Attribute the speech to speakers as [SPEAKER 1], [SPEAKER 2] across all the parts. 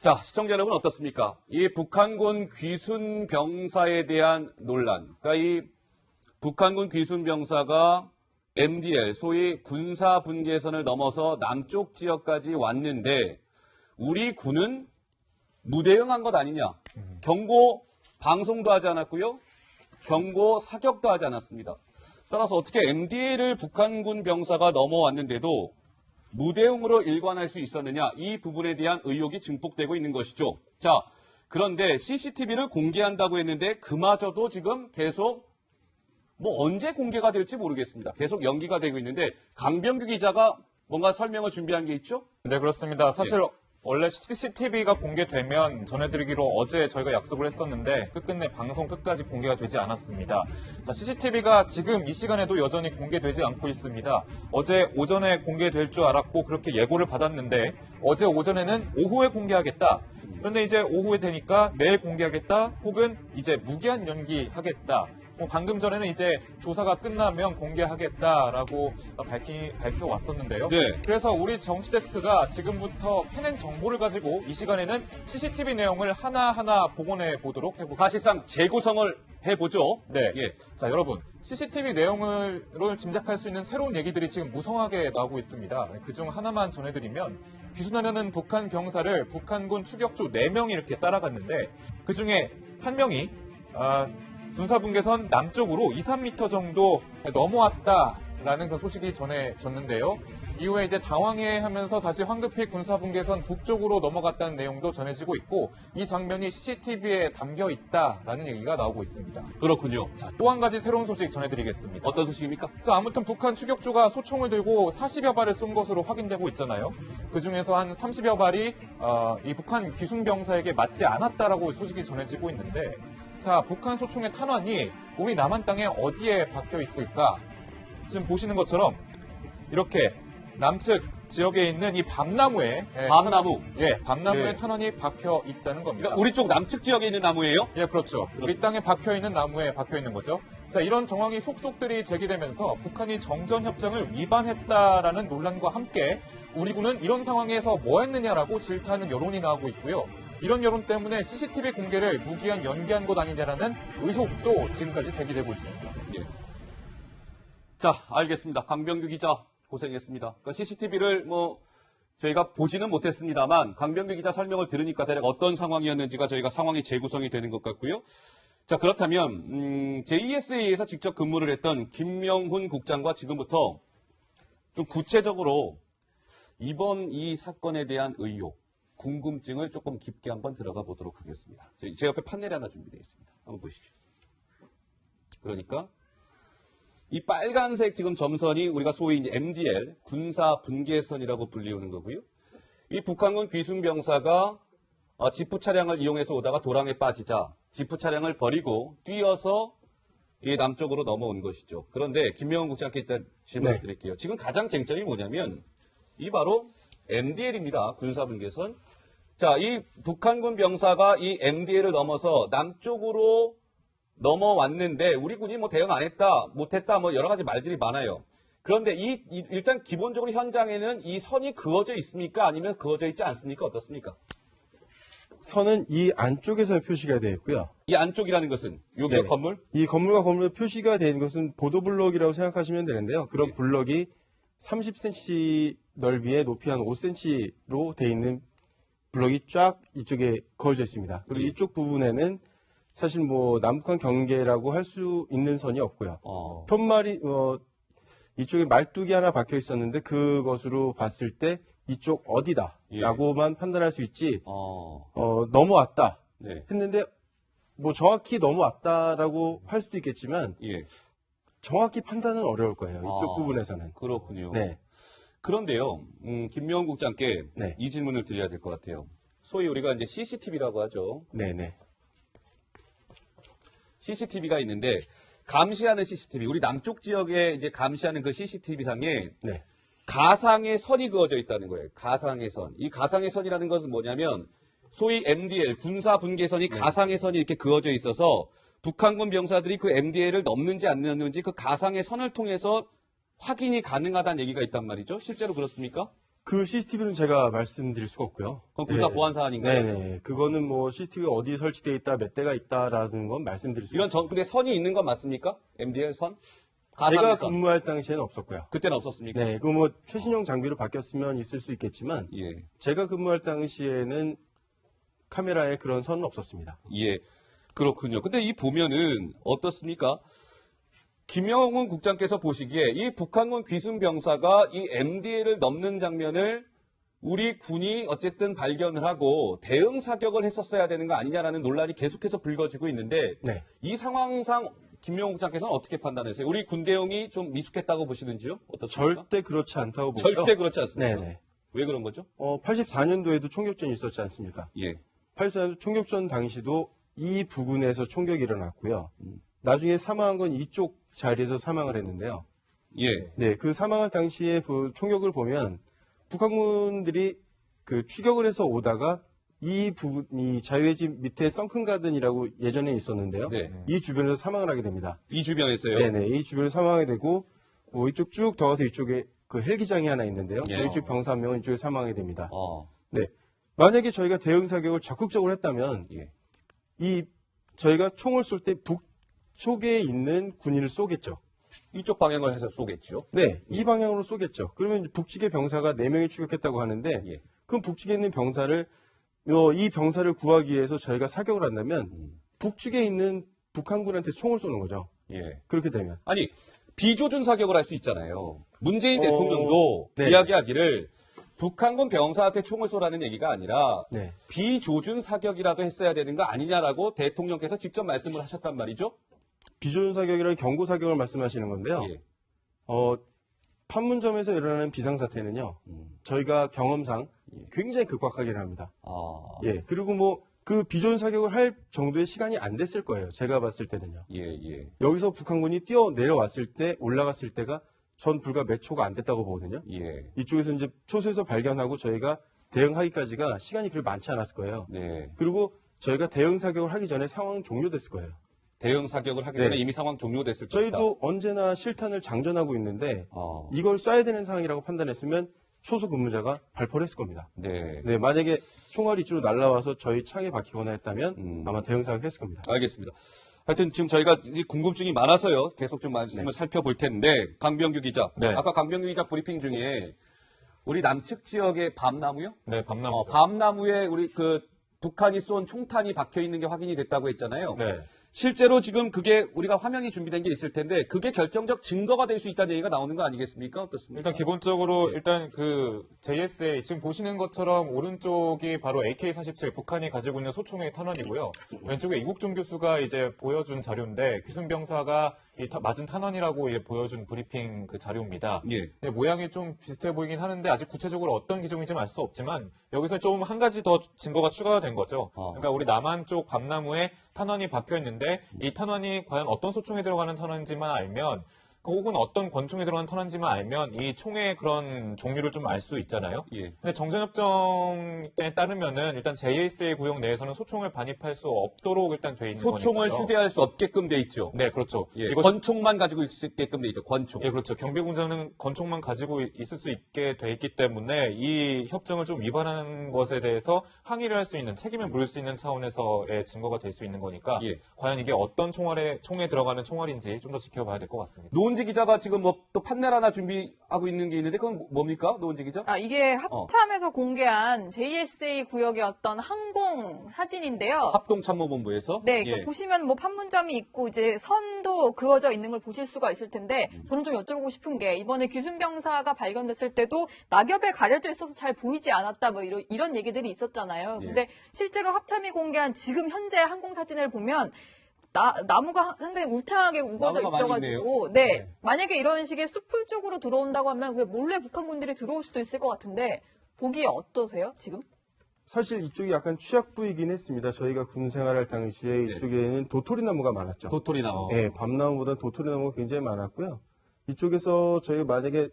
[SPEAKER 1] 자, 시청자 여러분 어떻습니까? 이 북한군 귀순 병사에 대한 논란. 그러니까 이 북한군 귀순 병사가 MDL, 소위 군사 분계선을 넘어서 남쪽 지역까지 왔는데 우리 군은 무대응한 것 아니냐. 경고 방송도 하지 않았고요. 경고 사격도 하지 않았습니다. 따라서 어떻게 MDL을 북한군 병사가 넘어왔는데도 무대응으로 일관할 수 있었느냐, 이 부분에 대한 의혹이 증폭되고 있는 것이죠. 자, 그런데 CCTV를 공개한다고 했는데 그마저도 지금 계속 언제 공개가 될지 모르겠습니다. 계속 연기가 되고 있는데 강병규 기자가 뭔가 설명을 준비한 게 있죠?
[SPEAKER 2] 네, 그렇습니다. 사실 원래 CCTV가 공개되면 전해드리기로 어제 저희가 약속을 했었는데 끝끝내 방송 끝까지 공개가 되지 않았습니다. 자, CCTV가 지금 이 시간에도 여전히 공개되지 않고 있습니다. 어제 오전에 공개될 줄 알았고 그렇게 예고를 받았는데 어제 오전에는 오후에 공개하겠다. 그런데 이제 오후에 되니까 내일 공개하겠다. 혹은 이제 무기한 연기하겠다. 방금 전에는 이제 조사가 끝나면 공개하겠다라고 밝혀왔었는데요.
[SPEAKER 1] 네.
[SPEAKER 2] 그래서 우리 정치데스크가 지금부터 캐낸 정보를 가지고 이 시간에는 CCTV 내용을 하나하나 복원해 보도록 해보겠습니다.
[SPEAKER 1] 사실상 재구성을 해보죠.
[SPEAKER 2] 네.
[SPEAKER 1] 예.
[SPEAKER 2] 자, 여러분. CCTV 내용을 짐작할 수 있는 새로운 얘기들이 지금 무성하게 나오고 있습니다. 그중 하나만 전해드리면 귀순하려는 북한 병사를 북한군 추격조 4명이 이렇게 따라갔는데 그중에 한 명이 군사분계선 남쪽으로 2, 3m 정도 넘어왔다라는 그런 소식이 전해졌는데요. 이후에 이제 당황해하면서 다시 황급히 군사분계선 북쪽으로 넘어갔다는 내용도 전해지고 있고 이 장면이 CCTV에 담겨 있다라는 얘기가 나오고 있습니다.
[SPEAKER 1] 그렇군요.
[SPEAKER 2] 자, 또 한 가지 새로운 소식 전해드리겠습니다.
[SPEAKER 1] 어떤 소식입니까?
[SPEAKER 2] 자, 아무튼 북한 추격조가 소총을 들고 40여 발을 쏜 것으로 확인되고 있잖아요. 그중에서 한 30여 발이 이 북한 귀순병사에게 맞지 않았다라고 소식이 전해지고 있는데 자, 북한 소총의 탄환이 우리 남한 땅에 어디에 박혀 있을까? 지금 보시는 것처럼 이렇게 남측 지역에 있는 이 밤나무에 밤나무에 탄환이 박혀 있다는 겁니다.
[SPEAKER 1] 그러니까 우리 쪽 남측 지역에 있는 나무예요?
[SPEAKER 2] 예, 그렇죠. 우리 땅에 박혀 있는 나무에 박혀 있는 거죠. 자, 이런 정황이 속속들이 제기되면서 북한이 정전협정을 위반했다라는 논란과 함께 우리 군은 이런 상황에서 뭐 했느냐라고 질타하는 여론이 나오고 있고요. 이런 여론 때문에 CCTV 공개를 무기한 연기한 것 아니냐라는 의혹도 지금까지 제기되고 있습니다.
[SPEAKER 1] 예. 자, 알겠습니다. 강병규 기자 고생했습니다. 그러니까 CCTV를 저희가 보지는 못했습니다만 강병규 기자 설명을 들으니까 대략 어떤 상황이었는지가 저희가 상황이 재구성이 되는 것 같고요. 자, 그렇다면 JSA에서 직접 근무를 했던 김명훈 국장과 지금부터 좀 구체적으로 이번 이 사건에 대한 의혹, 궁금증을 조금 깊게 한번 들어가 보도록 하겠습니다. 제 옆에 판넬이 하나 준비되어 있습니다. 한번 보시죠. 그러니까 이 빨간색 지금 점선이 우리가 소위 이제 MDL, 군사 분계선이라고 불리우는 거고요. 이 북한군 귀순병사가 지프 차량을 이용해서 오다가 도랑에 빠지자 지프 차량을 버리고 뛰어서 이 남쪽으로 넘어온 것이죠. 그런데 김명훈 국장께 일단 질문을 드릴게요. 지금 가장 쟁점이 뭐냐면 이 바로 MDL입니다. 군사 분계선. 자, 이 북한군 병사가 이 MDL을 넘어서 남쪽으로 넘어왔는데 우리 군이 대응 안 했다, 못했다, 여러 가지 말들이 많아요. 그런데 일단 기본적으로 현장에는 이 선이 그어져 있습니까? 아니면 그어져 있지 않습니까? 어떻습니까?
[SPEAKER 3] 선은 이 안쪽에서 표시가 되어 있고요.
[SPEAKER 1] 이 안쪽이라는 것은 여기 건물?
[SPEAKER 3] 이 건물과 건물 표시가 되어 있는 것은 보도블럭이라고 생각하시면 되는데요. 그런 블럭이 30cm 넓이에 높이 한 5cm로 되어 있는 블럭이 쫙 이쪽에 그어져 있습니다. 그리고 이쪽 부분에는 사실 남북한 경계라고 할 수 있는 선이 없고요. 편말이 이쪽에 말뚝이 하나 박혀 있었는데 그것으로 봤을 때 이쪽 어디다라고만 판단할 수 있지. 넘어왔다 했는데 정확히 넘어왔다라고 할 수도 있겠지만 정확히 판단은 어려울 거예요. 이쪽 부분에서는.
[SPEAKER 1] 그렇군요.
[SPEAKER 3] 네.
[SPEAKER 1] 그런데요, 김명훈 국장께 이 질문을 드려야 될 것 같아요. 소위 우리가 이제 CCTV라고 하죠.
[SPEAKER 3] 네네.
[SPEAKER 1] CCTV가 있는데 감시하는 CCTV, 우리 남쪽 지역에 이제 감시하는 그 CCTV 상에 가상의 선이 그어져 있다는 거예요. 가상의 선. 이 가상의 선이라는 것은 뭐냐면 소위 MDL 군사 분계선이 가상의 선이 이렇게 그어져 있어서 북한군 병사들이 그 MDL을 넘는지 안 넘는지 그 가상의 선을 통해서 확인이 가능하다는 얘기가 있단 말이죠. 실제로 그렇습니까?
[SPEAKER 3] 그 CCTV는 제가 말씀드릴 수가 없고요.
[SPEAKER 1] 그건 군사
[SPEAKER 3] 네.
[SPEAKER 1] 보안 사안인가요?
[SPEAKER 3] 네네. 그거는 뭐 CCTV가 어디 설치되어 있다, 몇 대가 있다라는 건 말씀드릴 수가
[SPEAKER 1] 이런 근데 선이 있는 건 맞습니까? MDL 선? 가상의
[SPEAKER 3] 제가
[SPEAKER 1] 선.
[SPEAKER 3] 근무할 당시에는 없었고요.
[SPEAKER 1] 그때는 없었습니까?
[SPEAKER 3] 네, 그 뭐 최신형 장비로 바뀌었으면 있을 수 있겠지만
[SPEAKER 1] 예.
[SPEAKER 3] 제가 근무할 당시에는 카메라에 그런 선은 없었습니다.
[SPEAKER 1] 예. 그렇군요. 근데 이 보면은 어떻습니까? 김영훈 국장께서 보시기에 이 북한군 귀순병사가 이 MDL을 넘는 장면을 우리 군이 어쨌든 발견을 하고 대응 사격을 했었어야 되는 거 아니냐라는 논란이 계속해서 불거지고 있는데
[SPEAKER 3] 네.
[SPEAKER 1] 이 상황상 김영훈 국장께서는 어떻게 판단하세요? 우리 군 대응이 좀 미숙했다고 보시는지요? 어떻습니까?
[SPEAKER 3] 절대 그렇지 않다고 보고요.
[SPEAKER 1] 절대 그렇지 않습니다.
[SPEAKER 3] 네네.
[SPEAKER 1] 왜 그런 거죠?
[SPEAKER 3] 84년도에도 총격전이 있었지 않습니까?
[SPEAKER 1] 예.
[SPEAKER 3] 84년도 총격전 당시도 이 부근에서 총격이 일어났고요. 나중에 사망한 건 이쪽 자리에서 사망을 했는데요.
[SPEAKER 1] 예.
[SPEAKER 3] 네, 그 사망할 당시에 그 총격을 보면 북한군들이 그 추격을 해서 오다가 이 부분, 이 자유의 집 밑에 썬큰가든이라고 예전에 있었는데요.
[SPEAKER 1] 네.
[SPEAKER 3] 이 주변에서 사망을 하게 됩니다.
[SPEAKER 1] 이 주변에서요.
[SPEAKER 3] 네네, 이 주변에서 사망하게 되고, 뭐 이쪽 쭉 더 가서 이쪽에 그 헬기장이 하나 있는데요.
[SPEAKER 1] 예.
[SPEAKER 3] 이쪽 병사 한 명은 이쪽에 사망하게 됩니다.
[SPEAKER 1] 어.
[SPEAKER 3] 네. 만약에 저희가 대응 사격을 적극적으로 했다면,
[SPEAKER 1] 예.
[SPEAKER 3] 저희가 총을 쏠 때 북쪽에 있는 군인을 쏘겠죠.
[SPEAKER 1] 이쪽 방향을 해서 쏘겠죠.
[SPEAKER 3] 네, 이 방향으로 쏘겠죠. 그러면 이제 북측의 병사가 4명이 추격했다고 하는데,
[SPEAKER 1] 예.
[SPEAKER 3] 그럼 북측에 있는 병사를, 이 병사를 구하기 위해서 저희가 사격을 한다면, 북측에 있는 북한군한테 총을 쏘는 거죠.
[SPEAKER 1] 예.
[SPEAKER 3] 그렇게 되면.
[SPEAKER 1] 아니, 비조준 사격을 할 수 있잖아요. 문재인 대통령도
[SPEAKER 3] 네.
[SPEAKER 1] 이야기하기를 북한군 병사한테 총을 쏘라는 얘기가 아니라
[SPEAKER 3] 네.
[SPEAKER 1] 비조준 사격이라도 했어야 되는 거 아니냐라고 대통령께서 직접 말씀을 하셨단 말이죠.
[SPEAKER 3] 비조준 사격이라는 경고 사격을 말씀하시는 건데요.
[SPEAKER 1] 예.
[SPEAKER 3] 판문점에서 일어나는 비상사태는요, 저희가 경험상 굉장히 급박하긴 합니다.
[SPEAKER 1] 아,
[SPEAKER 3] 예. 그리고 뭐, 그 비조준 사격을 할 정도의 시간이 안 됐을 거예요. 제가 봤을 때는요.
[SPEAKER 1] 예, 예,
[SPEAKER 3] 여기서 북한군이 뛰어 내려왔을 때, 올라갔을 때가 전 불과 몇 초가 안 됐다고 보거든요.
[SPEAKER 1] 예.
[SPEAKER 3] 이쪽에서 이제 초소에서 발견하고 저희가 대응하기까지가 시간이 그리 많지 않았을 거예요.
[SPEAKER 1] 네.
[SPEAKER 3] 그리고 저희가 대응 사격을 하기 전에 상황은 종료됐을 거예요.
[SPEAKER 1] 대응 사격을 하기
[SPEAKER 3] 네.
[SPEAKER 1] 전에 이미 상황 종료됐을 겁니다.
[SPEAKER 3] 저희도 언제나 실탄을 장전하고 있는데
[SPEAKER 1] 아,
[SPEAKER 3] 이걸 쏴야 되는 상황이라고 판단했으면 초소 근무자가 발포를 했을 겁니다.
[SPEAKER 1] 네.
[SPEAKER 3] 네, 만약에 총알이 이쪽으로 날라와서 저희 창에 박히거나 했다면
[SPEAKER 1] 음.
[SPEAKER 3] 아마 대응 사격 했을 겁니다.
[SPEAKER 1] 알겠습니다. 하여튼 지금 저희가 이 궁금증이 많아서요. 계속 좀 말씀을 살펴볼 텐데 강병규 기자.
[SPEAKER 2] 네.
[SPEAKER 1] 아까 강병규 기자 브리핑 중에 우리 남측 지역의 밤나무요?
[SPEAKER 2] 네, 밤나무.
[SPEAKER 1] 밤나무에 우리 그 북한이 쏜 총탄이 박혀 있는 게 확인이 됐다고 했잖아요.
[SPEAKER 2] 네.
[SPEAKER 1] 실제로 지금 그게 우리가 화면이 준비된 게 있을 텐데 그게 결정적 증거가 될 수 있다는 얘기가 나오는 거 아니겠습니까? 어떻습니까?
[SPEAKER 2] 일단 기본적으로 일단 그 JSA 지금 보시는 것처럼 오른쪽이 바로 AK-47 북한이 가지고 있는 소총의 탄환이고요. 왼쪽에 이국종 교수가 이제 보여준 자료인데 귀순병사가 맞은 탄환이라고 보여준 브리핑 그 자료입니다.
[SPEAKER 1] 예.
[SPEAKER 2] 네, 모양이 좀 비슷해 보이긴 하는데 아직 구체적으로 어떤 기종인지는 알 수 없지만 여기서 좀 한 가지 더 증거가 추가가 된 거죠. 그러니까 우리 남한 쪽 밤나무에 탄환이 박혀 있는데 이 탄환이 과연 어떤 소총에 들어가는 탄환인지만 알면 혹은 어떤 권총에 들어가는 탄환인지만 알면 이 총의 그런 종류를 좀 알 수 있잖아요.
[SPEAKER 1] 예.
[SPEAKER 2] 근데 정전협정에 따르면은 일단 JSA 구역 내에서는 소총을 반입할 수 없도록 일단 돼 있는
[SPEAKER 1] 소총을
[SPEAKER 2] 거니까요.
[SPEAKER 1] 휴대할 수 없게끔 돼 있죠.
[SPEAKER 2] 네, 그렇죠.
[SPEAKER 1] 예.
[SPEAKER 2] 이것이
[SPEAKER 1] 권총만 가지고 있게끔 돼 있죠. 권총.
[SPEAKER 2] 예, 그렇죠. 경비공장은 권총만 가지고 있을 수 있게 돼 있기 때문에 이 협정을 좀 위반하는 것에 대해서 항의를 할 수 있는 책임을 물을 수 있는 차원에서의 증거가 될 수 있는 거니까
[SPEAKER 1] 예.
[SPEAKER 2] 과연 이게 어떤 총에 들어가는 총알인지 좀 더 지켜봐야 될 것 같습니다.
[SPEAKER 1] 노은지 기자가 지금 뭐 또 판넬 하나 준비하고 있는 게 있는데 그건 뭡니까? 노은지 기자?
[SPEAKER 4] 이게 합참에서 공개한 JSA 구역의 어떤 항공 사진인데요.
[SPEAKER 1] 합동참모본부에서
[SPEAKER 4] 네,
[SPEAKER 1] 예.
[SPEAKER 4] 보시면 뭐 판문점이 있고 이제 선도 그어져 있는 걸 보실 수가 있을 텐데 저는 좀 여쭤보고 싶은 게 이번에 귀순병사가 발견됐을 때도 낙엽에 가려져 있어서 잘 보이지 않았다 뭐 이런 얘기들이 있었잖아요.
[SPEAKER 1] 예.
[SPEAKER 4] 근데 실제로 합참이 공개한 지금 현재 항공 사진을 보면 나무가 상당히 울창하게 우거져
[SPEAKER 1] 나무가 많이
[SPEAKER 4] 있어가지고, 네. 만약에 이런 식의 숲풀 쪽으로 들어온다고 하면 왜 몰래 북한군들이 들어올 수도 있을 것 같은데, 보기에 어떠세요, 지금?
[SPEAKER 3] 사실 이쪽이 약간 취약부이긴 했습니다. 저희가 군 생활할 당시에 이쪽에는 도토리나무가 많았죠.
[SPEAKER 1] 도토리나무.
[SPEAKER 3] 네, 밤나무보다 도토리나무가 굉장히 많았고요. 이쪽에서 저희가 만약에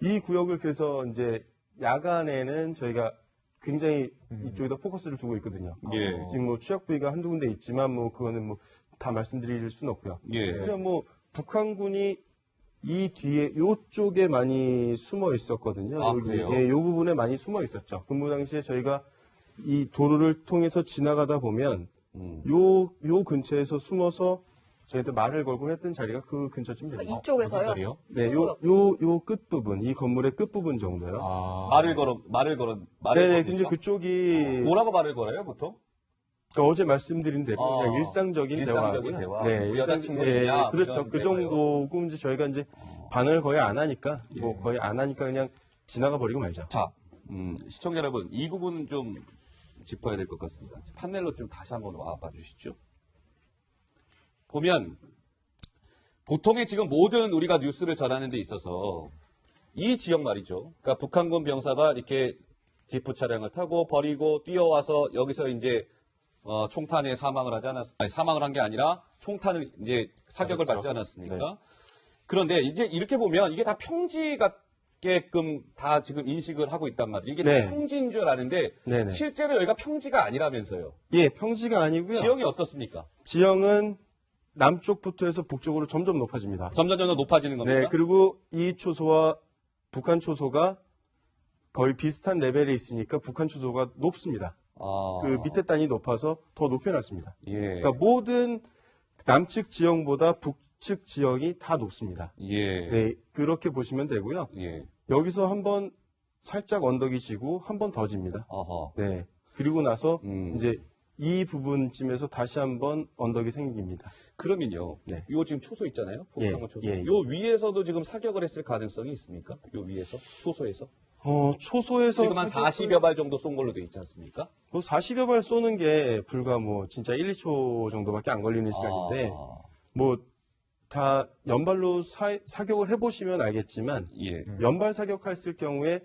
[SPEAKER 3] 이 구역을 그래서 이제 야간에는 저희가 굉장히 이쪽에다 포커스를 두고 있거든요.
[SPEAKER 1] 예.
[SPEAKER 3] 지금 뭐 취약 부위가 한두 군데 있지만 뭐 그거는 뭐 다 말씀드릴 수는 없고요.
[SPEAKER 1] 예.
[SPEAKER 3] 그래서 뭐 북한군이 이 뒤에 요쪽에 많이 숨어 있었거든요.
[SPEAKER 1] 아,
[SPEAKER 3] 여기,
[SPEAKER 1] 그래요?
[SPEAKER 3] 예, 요 부분에 많이 숨어 있었죠. 근무 당시에 저희가 이 도로를 통해서 지나가다 보면 요 근처에서 숨어서 저희한테 말을 걸곤 했던 자리가 그 근처쯤 됩니다.
[SPEAKER 4] 이쪽에서요.
[SPEAKER 2] 어디 자리요?
[SPEAKER 3] 네, 요 끝부분, 이 건물의 끝부분 정도요.
[SPEAKER 2] 아.
[SPEAKER 1] 말을
[SPEAKER 3] 네네,
[SPEAKER 1] 겁니까?
[SPEAKER 3] 이제 그쪽이
[SPEAKER 1] 뭐라고 말을 걸어요, 보통?
[SPEAKER 3] 그러니까 어제 말씀드린 대로
[SPEAKER 1] 아,
[SPEAKER 3] 그냥 일상적인
[SPEAKER 1] 일상적인
[SPEAKER 3] 대화고요.
[SPEAKER 1] 대화.
[SPEAKER 3] 네,
[SPEAKER 1] 뭐 여자친구냐, 뭐
[SPEAKER 3] 그렇죠.
[SPEAKER 1] 이런
[SPEAKER 3] 그
[SPEAKER 1] 대화요.
[SPEAKER 3] 정도고 이제 저희가 이제 반응을 거의 안 하니까
[SPEAKER 1] 예.
[SPEAKER 3] 뭐 거의 안 하니까 그냥 지나가 버리고 말죠.
[SPEAKER 1] 자, 시청자 여러분, 이 부분은 좀 짚어야 될 것 같습니다. 판넬로 좀 다시 한번 와봐 주시죠. 보면 보통의 지금 모든 우리가 뉴스를 전하는 데 있어서 이 지역 말이죠. 그러니까 북한군 병사가 이렇게 지프 차량을 타고 버리고 뛰어와서 여기서 이제 총탄에 사망을 하지 않았, 아니, 사망을 한 게 아니라 총탄을 이제 사격을
[SPEAKER 2] 그렇죠.
[SPEAKER 1] 받지 않았습니까?
[SPEAKER 3] 네.
[SPEAKER 1] 그런데 이제 이렇게 보면 이게 다 평지 같게끔 다 지금 인식을 하고 있단 말이에요. 이게
[SPEAKER 3] 네.
[SPEAKER 1] 다 평지인 줄 아는데
[SPEAKER 3] 네네.
[SPEAKER 1] 실제로 여기가 평지가 아니라면서요.
[SPEAKER 3] 예, 평지가 아니고요.
[SPEAKER 1] 지형이 어떻습니까?
[SPEAKER 3] 지형은 남쪽부터 해서 북쪽으로 점점 높아집니다.
[SPEAKER 1] 점점 높아지는 겁니까?
[SPEAKER 3] 네, 그리고 이 초소와 북한 초소가 거의 비슷한 레벨에 있으니까 북한 초소가 높습니다.
[SPEAKER 1] 아,
[SPEAKER 3] 그 밑에 단이 높아서 더 높여놨습니다.
[SPEAKER 1] 예.
[SPEAKER 3] 그러니까 모든 남측 지형보다 북측 지형이 다 높습니다.
[SPEAKER 1] 예.
[SPEAKER 3] 네, 그렇게 보시면 되고요.
[SPEAKER 1] 예.
[SPEAKER 3] 여기서 한번 살짝 언덕이 지고 한 번 더 집니다.
[SPEAKER 1] 어허.
[SPEAKER 3] 네. 그리고 나서
[SPEAKER 1] 음.
[SPEAKER 3] 이제 이 부분쯤에서 다시 한번 언덕이 생깁니다.
[SPEAKER 1] 그러면요.
[SPEAKER 3] 네.
[SPEAKER 1] 요 지금 초소 있잖아요.
[SPEAKER 3] 예,
[SPEAKER 1] 북한군 초소.
[SPEAKER 3] 예.
[SPEAKER 1] 요 위에서도 지금 사격을 했을 가능성이 있습니까? 요 위에서? 초소에서?
[SPEAKER 3] 초소에서
[SPEAKER 1] 지금 한 40여 발 정도 쏜 걸로 돼 있지 않습니까?
[SPEAKER 3] 뭐 40여 발 쏘는 게 불과 뭐 진짜 1, 2초 정도밖에 안 걸리는 시간인데
[SPEAKER 1] 아,
[SPEAKER 3] 뭐 다 연발로 사격을 해보시면 알겠지만
[SPEAKER 1] 예.
[SPEAKER 3] 연발 사격했을 경우에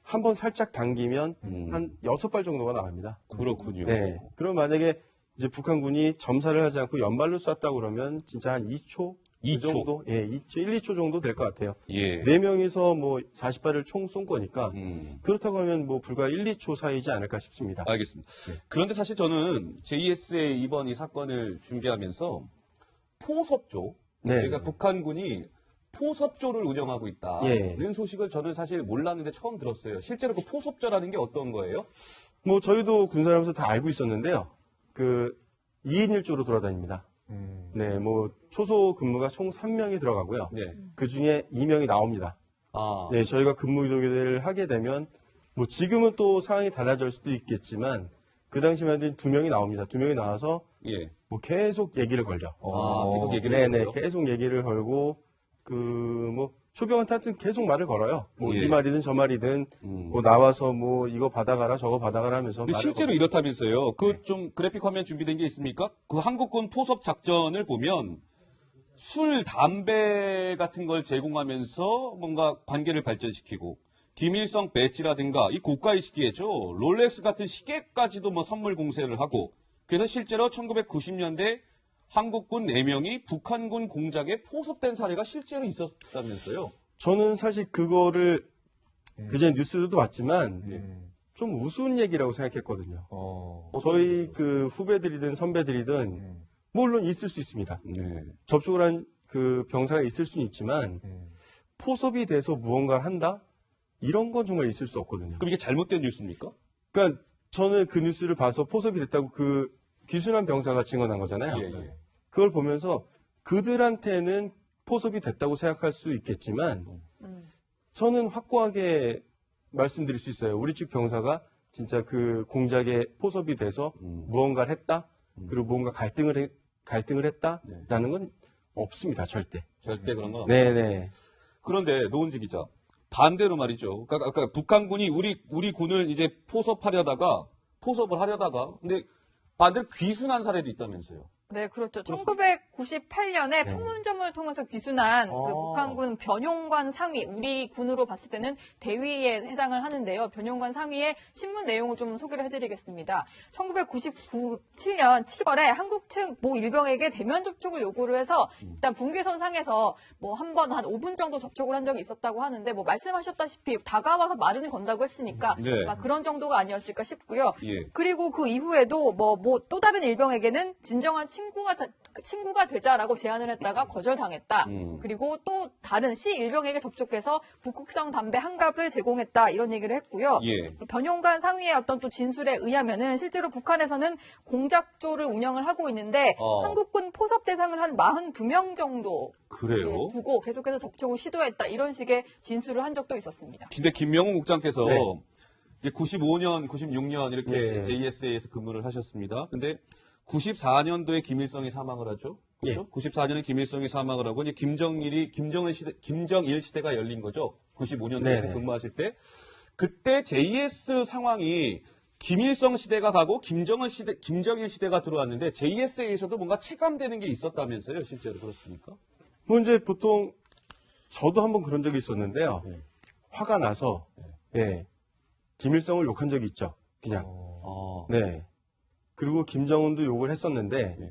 [SPEAKER 3] 한 번 살짝 당기면 한 6발 정도가 나갑니다.
[SPEAKER 1] 그렇군요.
[SPEAKER 3] 네. 그럼 만약에 이제 북한군이 점사를 하지 않고 연발로 쐈다 그러면 진짜 한 2초? 그
[SPEAKER 1] 2초.
[SPEAKER 3] 정도? 예, 2초, 1, 2초 정도 될 것 같아요.
[SPEAKER 1] 예.
[SPEAKER 3] 4명이서 뭐 40발을 총 쏜 거니까 그렇다고 하면 뭐 불과 1, 2초 사이지 않을까 싶습니다.
[SPEAKER 1] 알겠습니다. 그런데 사실 저는 JSA 이번 이 사건을 준비하면서 포섭조,
[SPEAKER 3] 네.
[SPEAKER 1] 그러니까 북한군이 포섭조를 운영하고 있다는
[SPEAKER 3] 예.
[SPEAKER 1] 소식을 저는 사실 몰랐는데 처음 들었어요. 실제로 그 포섭조라는 게 어떤 거예요?
[SPEAKER 3] 뭐 저희도 군사하면서 다 알고 있었는데요. 그 2인 1조로 돌아다닙니다. 네, 뭐 초소 근무가 총 3명이 들어가고요.
[SPEAKER 1] 네.
[SPEAKER 3] 그 중에 2명이 나옵니다.
[SPEAKER 1] 아,
[SPEAKER 3] 네, 저희가 근무 이동을 하게 되면 뭐 지금은 또 상황이 달라질 수도 있겠지만 그 당시만 해도 2명이 나옵니다. 2명이 나와서
[SPEAKER 1] 예.
[SPEAKER 3] 뭐 계속 얘기를 걸죠.
[SPEAKER 1] 계속 얘기를
[SPEAKER 3] 네네,
[SPEAKER 1] 걸어요?
[SPEAKER 3] 계속 얘기를 걸고 그 뭐 초병한테 하여튼 계속 말을 걸어요. 뭐
[SPEAKER 1] 예.
[SPEAKER 3] 이 말이든 저 말이든 뭐 나와서 뭐 이거 받아가라 저거 받아가라 하면서
[SPEAKER 1] 근데
[SPEAKER 3] 말을
[SPEAKER 1] 실제로 이렇다면서요. 그 좀 그래픽 화면 준비된 게 있습니까? 그 한국군 포섭 작전을 보면 술, 담배 같은 걸 제공하면서 뭔가 관계를 발전시키고 김일성 배지라든가 이 고가의 시계죠. 롤렉스 같은 시계까지도 뭐 선물 공세를 하고 그래서 실제로 1990년대 한국군 4명이 북한군 공작에 포섭된 사례가 실제로 있었다면서요.
[SPEAKER 3] 저는 사실 그거를 그전에 뉴스도 봤지만 좀 우스운 얘기라고 생각했거든요. 저희 그 후배들이든 선배들이든 물론 있을 수 있습니다.
[SPEAKER 1] 네.
[SPEAKER 3] 접촉을 한 그 병사가 있을 수는 있지만 포섭이 돼서 무언가를 한다? 이런 건 정말 있을 수 없거든요.
[SPEAKER 1] 그럼 이게 잘못된 뉴스입니까?
[SPEAKER 3] 그러니까 저는 그 뉴스를 봐서 포섭이 됐다고 그 귀순한 병사가 증언한 거잖아요.
[SPEAKER 1] 예, 예.
[SPEAKER 3] 그걸 보면서 그들한테는 포섭이 됐다고 생각할 수 있겠지만 저는 확고하게 말씀드릴 수 있어요. 우리 측 병사가 진짜 그 공작에 포섭이 돼서 무언가를 했다. 그리고 무언가 갈등을 했다라는 건 없습니다. 절대.
[SPEAKER 1] 절대 그런 건 없어요.
[SPEAKER 3] 네네.
[SPEAKER 1] 그런데 노은지 기자 반대로 말이죠. 그러니까 북한군이 우리 군을 이제 포섭을 하려다가 근데 반대로 귀순한 사례도 있다면서요.
[SPEAKER 4] 네, 그렇죠. 1998년에 판문점을 통해서 귀순한 그 북한군 변용관 상위, 우리 군으로 봤을 때는 대위에 해당을 하는데요. 변용관 상위의 신문 내용을 좀 소개를 해드리겠습니다. 1997년 7월에 한국 측 모 일병에게 대면 접촉을 요구를 해서 일단 분계선 상에서 뭐 한 번 한 5분 정도 접촉을 한 적이 있었다고 하는데 뭐 말씀하셨다시피 다가와서 말은 건다고 했으니까
[SPEAKER 1] 네.
[SPEAKER 4] 그런 정도가 아니었을까 싶고요.
[SPEAKER 1] 예.
[SPEAKER 4] 그리고 그 이후에도 뭐 또 다른 일병에게는 진정한 친구가 되자라고 제안을 했다가 거절당했다. 그리고 또 다른 C 일병에게 접촉해서 북극성 담배 한 갑을 제공했다. 이런 얘기를 했고요.
[SPEAKER 1] 예.
[SPEAKER 4] 변용관 상위의 어떤 또 진술에 의하면은 실제로 북한에서는 공작조를 운영을 하고 있는데 한국군 포섭 대상을 한 42명 정도
[SPEAKER 1] 그래요?
[SPEAKER 4] 두고 계속해서 접촉을 시도했다. 이런 식의 진술을 한 적도 있었습니다.
[SPEAKER 1] 근데 김명훈 국장께서
[SPEAKER 3] 네.
[SPEAKER 1] 이제 95년, 96년 이렇게
[SPEAKER 3] 네.
[SPEAKER 1] JSA에서 근무를 하셨습니다. 근데 94년도에 김일성이 사망을 하죠. 그렇죠? 94년에 김일성이 사망을 하고 이제 김정일 시대가 열린 거죠. 95년도에
[SPEAKER 3] 네네.
[SPEAKER 1] 근무하실 때 그때 JS 상황이 김일성 시대가 가고 김정일 시대가 들어왔는데 JSA에서도 뭔가 체감되는 게 있었다면서요, 실제로 그렇습니까?
[SPEAKER 3] 뭐 이제 보통 저도 한번 그런 적이 있었는데요.
[SPEAKER 1] 네.
[SPEAKER 3] 화가 나서 예, 김일성을 욕한 적이 있죠. 그냥. 네. 그리고 김정은도 욕을 했었는데
[SPEAKER 1] 네.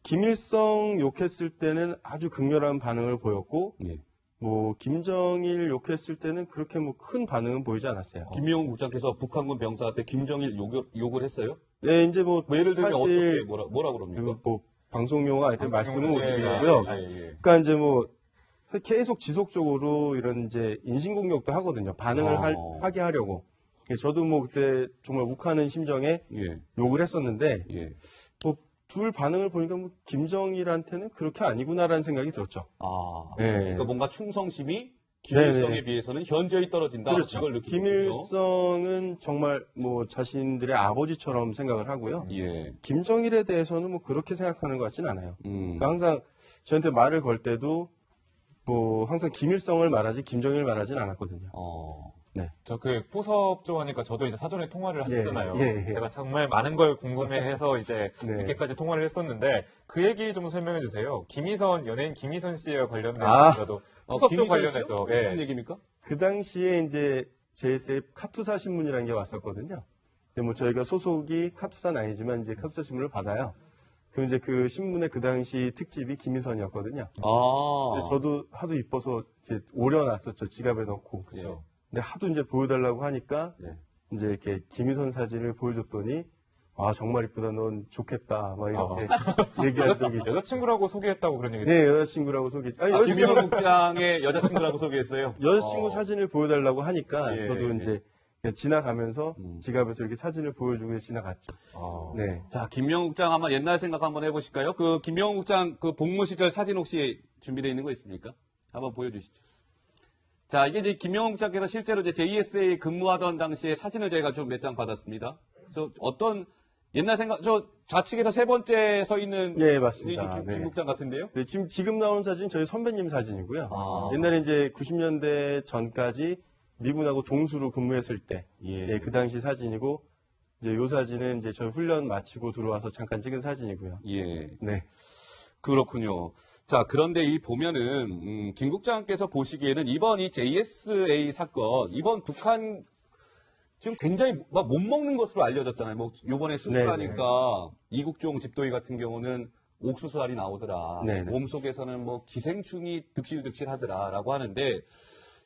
[SPEAKER 3] 김일성 욕했을 때는 아주 극렬한 반응을 보였고
[SPEAKER 1] 네.
[SPEAKER 3] 뭐 김정일 욕했을 때는 그렇게 뭐 큰 반응은 보이지 않았어요.
[SPEAKER 1] 김명훈 국장께서 북한군 병사한테 김정일 욕을 했어요?
[SPEAKER 3] 네, 이제 뭐
[SPEAKER 1] 예를 들면
[SPEAKER 3] 사실
[SPEAKER 1] 어떻게 뭐라 그럽니까?
[SPEAKER 3] 뭐 방송 용어 하여튼 말씀은 못
[SPEAKER 2] 예,
[SPEAKER 3] 드리고요.
[SPEAKER 2] 예, 예.
[SPEAKER 3] 그러니까 이제 뭐 계속 지속적으로 이런 이제 인신공격도 하거든요. 반응을 하게 하려고. 저도 뭐 그때 정말 욱하는 심정에
[SPEAKER 1] 예,
[SPEAKER 3] 욕을 했었는데
[SPEAKER 1] 예.
[SPEAKER 3] 뭐 둘 반응을 보니까 뭐 김정일한테는 그렇게 아니구나라는 생각이 들었죠. 네.
[SPEAKER 1] 그러니까 뭔가 충성심이 김일성에
[SPEAKER 3] 네네.
[SPEAKER 1] 비해서는 현저히 떨어진다.
[SPEAKER 3] 그렇죠.
[SPEAKER 1] 이걸 느끼고
[SPEAKER 3] 김일성은 정말 뭐 자신들의 아버지처럼 생각을 하고요.
[SPEAKER 1] 예.
[SPEAKER 3] 김정일에 대해서는 뭐 그렇게 생각하는 것 같지는 않아요.
[SPEAKER 1] 음.
[SPEAKER 3] 그러니까 항상 저한테 말을 걸 때도 뭐 항상 김일성을 말하지 김정일을 말하진 않았거든요.
[SPEAKER 2] 저 그 포섭조 하니까 저도 이제 사전에 통화를 하셨잖아요.
[SPEAKER 3] 예, 예.
[SPEAKER 2] 제가 정말 많은 걸 궁금해해서 이제
[SPEAKER 3] 네.
[SPEAKER 2] 늦게까지 통화를 했었는데 그 얘기 좀 설명해 주세요. 연예인 김희선 씨와 관련된
[SPEAKER 3] 아.
[SPEAKER 2] 저도 포섭조
[SPEAKER 1] 김희선 씨요?
[SPEAKER 2] 관련해서
[SPEAKER 1] 무슨 얘기입니까?
[SPEAKER 3] 그 당시에 이제 JSA 카투사 신문이라는 게 왔었거든요. 근데 뭐 저희가 소속이 카투사는 아니지만 이제 카투사 신문을 받아요. 그럼 이제 그 신문의 그 당시 특집이 김희선이었거든요. 그래서 저도 하도 이뻐서 이제 오려놨었죠. 지갑에 넣고.
[SPEAKER 1] 그렇죠.
[SPEAKER 3] 근데 하도 이제 보여달라고 하니까
[SPEAKER 1] 네.
[SPEAKER 3] 이제 이렇게 김희선 사진을 보여줬더니 아 정말 이쁘다. 넌 좋겠다. 막 이렇게 얘기한 적이 있어요.
[SPEAKER 2] 여자친구라고 소개했다고 그런 얘기
[SPEAKER 3] 네, 여자친구라고 소개. 아니,
[SPEAKER 1] 김명훈 국장의 여자친구라고 소개했어요.
[SPEAKER 3] 여자친구 사진을 보여달라고 하니까
[SPEAKER 1] 예,
[SPEAKER 3] 저도
[SPEAKER 1] 예.
[SPEAKER 3] 이제 그냥 지나가면서 지갑에서 이렇게 사진을 보여주고 지나갔죠. 네.
[SPEAKER 1] 자, 김명훈 국장 한번 옛날 생각 한번 해보실까요? 그 김명훈 국장 그 복무 시절 사진 혹시 준비되어 있는 거 있습니까? 한번 보여주시죠. 자, 이게 이제 김명훈 국장께서 실제로 이제 JSA 근무하던 당시에 사진을 저희가 좀 몇 장 받았습니다. 저 어떤 옛날 생각, 저 좌측에서 세 번째 서 있는
[SPEAKER 3] 예, 맞습니다.
[SPEAKER 1] 이 김
[SPEAKER 3] 네.
[SPEAKER 1] 국장 같은데요?
[SPEAKER 3] 네, 지금 나오는 사진 저희 선배님 사진이고요.
[SPEAKER 1] 아.
[SPEAKER 3] 옛날에 이제 90년대 전까지 미군하고 동수로 근무했을 때,
[SPEAKER 1] 예.
[SPEAKER 3] 그 당시 사진이고, 이제 요 사진은 이제 저희 훈련 마치고 들어와서 잠깐 찍은 사진이고요.
[SPEAKER 1] 예.
[SPEAKER 3] 네.
[SPEAKER 1] 그렇군요. 자, 그런데 이 보면은, 김 국장께서 보시기에는 이번 이 JSA 사건, 이번 북한 지금 굉장히 막 못 먹는 것으로 알려졌잖아요. 뭐, 요번에 수술하니까 이국종 집도의 같은 경우는 옥수수알이 나오더라.
[SPEAKER 3] 네네.
[SPEAKER 1] 몸속에서는 뭐 기생충이 득실득실 하더라라고 하는데,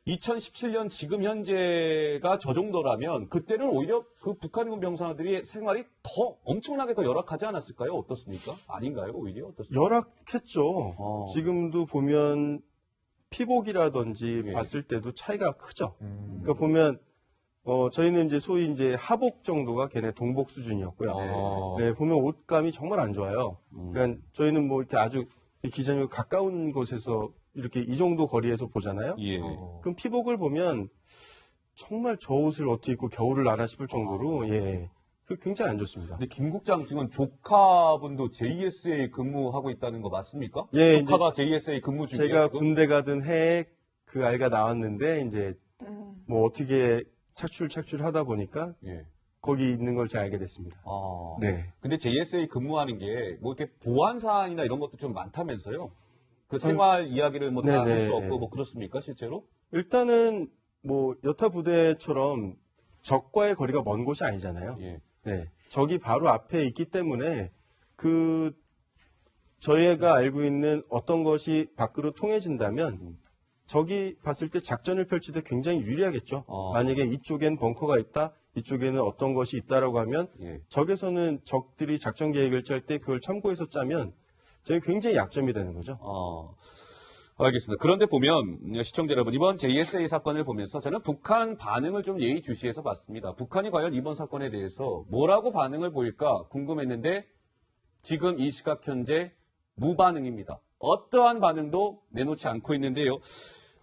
[SPEAKER 1] 2017년 지금 현재가 저 정도라면 그때는 오히려 그 북한군 병사들의 생활이 더 엄청나게 더 열악하지 않았을까요? 어떻습니까? 아닌가요? 오히려 어떻습니까?
[SPEAKER 3] 열악했죠. 지금도 보면 피복이라든지
[SPEAKER 1] 예.
[SPEAKER 3] 봤을 때도 차이가 크죠. 그러니까 보면, 저희는 이제 소위 이제 하복 정도가 걔네 동복 수준이었고요. 네, 보면 옷감이 정말 안 좋아요. 그러니까 저희는 뭐 이렇게 아주 기자님 가까운 곳에서 이렇게 이 정도 거리에서 보잖아요.
[SPEAKER 1] 예.
[SPEAKER 3] 그럼 피복을 보면 정말 저 옷을 어떻게 입고 겨울을 나나 싶을 정도로 예, 그 굉장히 안 좋습니다.
[SPEAKER 1] 근데 김 국장 지금 조카분도 JSA 근무하고 있다는 거 맞습니까?
[SPEAKER 3] 예,
[SPEAKER 1] 조카가 JSA 근무 중이에요.
[SPEAKER 3] 제가
[SPEAKER 1] 지금?
[SPEAKER 3] 군대 가던 해에 그 아이가 나왔는데 이제 뭐 어떻게 착출하다 보니까
[SPEAKER 1] 예.
[SPEAKER 3] 거기 있는 걸 제가 알게 됐습니다. 네.
[SPEAKER 1] 근데 JSA 근무하는 게 뭐 이렇게 보안 사안이나 이런 것도 좀 많다면서요? 그 생활 이야기를 뭐 다 할
[SPEAKER 3] 네네.
[SPEAKER 1] 수 없고 뭐 그렇습니까 실제로?
[SPEAKER 3] 일단은 뭐 여타 부대처럼 적과의 거리가 먼 곳이 아니잖아요.
[SPEAKER 1] 예.
[SPEAKER 3] 네. 적이 바로 앞에 있기 때문에 그 저희가 알고 있는 어떤 것이 밖으로 통해진다면 적이 봤을 때 작전을 펼칠 때 굉장히 유리하겠죠. 만약에 이쪽엔 벙커가 있다, 이쪽에는 어떤 것이 있다라고 하면
[SPEAKER 1] 예.
[SPEAKER 3] 적에서는 적들이 작전 계획을 짤 때 그걸 참고해서 짜면 저희 굉장히 약점이 되는 거죠.
[SPEAKER 1] 알겠습니다. 그런데 보면 시청자 여러분, 이번 JSA 사건을 보면서 저는 북한 반응을 좀 예의주시해서 봤습니다. 북한이 과연 이번 사건에 대해서 뭐라고 반응을 보일까 궁금했는데 지금 이 시각 현재 무반응입니다. 어떠한 반응도 내놓지 않고 있는데요.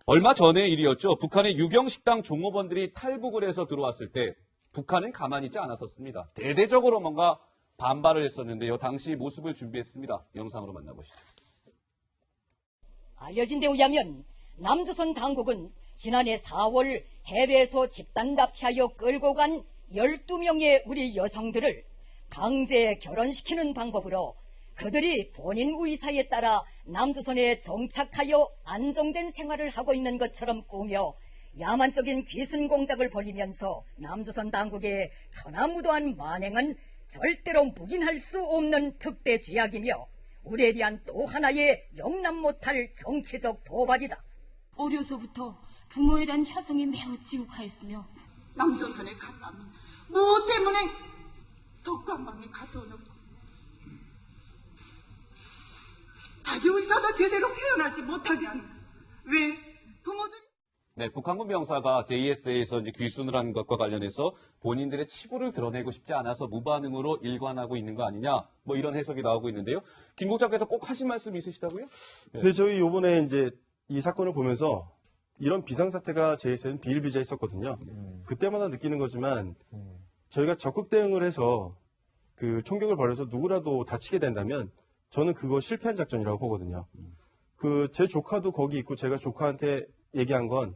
[SPEAKER 1] 얼마 전의 일이었죠. 북한의 유경식당 종업원들이 탈북을 해서 들어왔을 때 북한은 가만히 있지 않았었습니다. 대대적으로 뭔가 반발을 했었는데요. 당시 모습을 준비했습니다. 영상으로 만나보시죠.
[SPEAKER 5] 알려진 데 의하면 남조선 당국은 지난해 4월 해외에서 집단 납치하여 끌고 간 12명의 우리 여성들을 강제 결혼시키는 방법으로 그들이 본인 의사에 따라 남조선에 정착하여 안정된 생활을 하고 있는 것처럼 꾸며 야만적인 귀순 공작을 벌이면서 남조선 당국의 천하무도한 만행은 절대로 묵인할 수 없는 특대 죄악이며 우리에 대한 또 하나의 용납 못할 정치적 도발이다.
[SPEAKER 6] 어려서부터 부모에 대한 혈성이 매우 지옥하였으며
[SPEAKER 7] 남조선에 갔다면 무엇 때문에 덕관방에 가둬놓고 자기 의사도 제대로 표현하지 못하게 하는가? 왜 부모들이
[SPEAKER 1] 네, 북한군 병사가 JSA에서 이제 귀순을 한 것과 관련해서 본인들의 치부를 드러내고 싶지 않아서 무반응으로 일관하고 있는 거 아니냐, 뭐 이런 해석이 나오고 있는데요. 김 국장께서 꼭 하신 말씀 있으시다고요?
[SPEAKER 3] 근데 저희 요번에 이제 이 사건을 보면서 이런 비상사태가 JSA는 비일비재했었거든요. 그때마다 느끼는 거지만 저희가 적극 대응을 해서 그 총격을 벌여서 누구라도 다치게 된다면 저는 그거 실패한 작전이라고 보거든요. 그 제 조카도 거기 있고 제가 조카한테 얘기한 건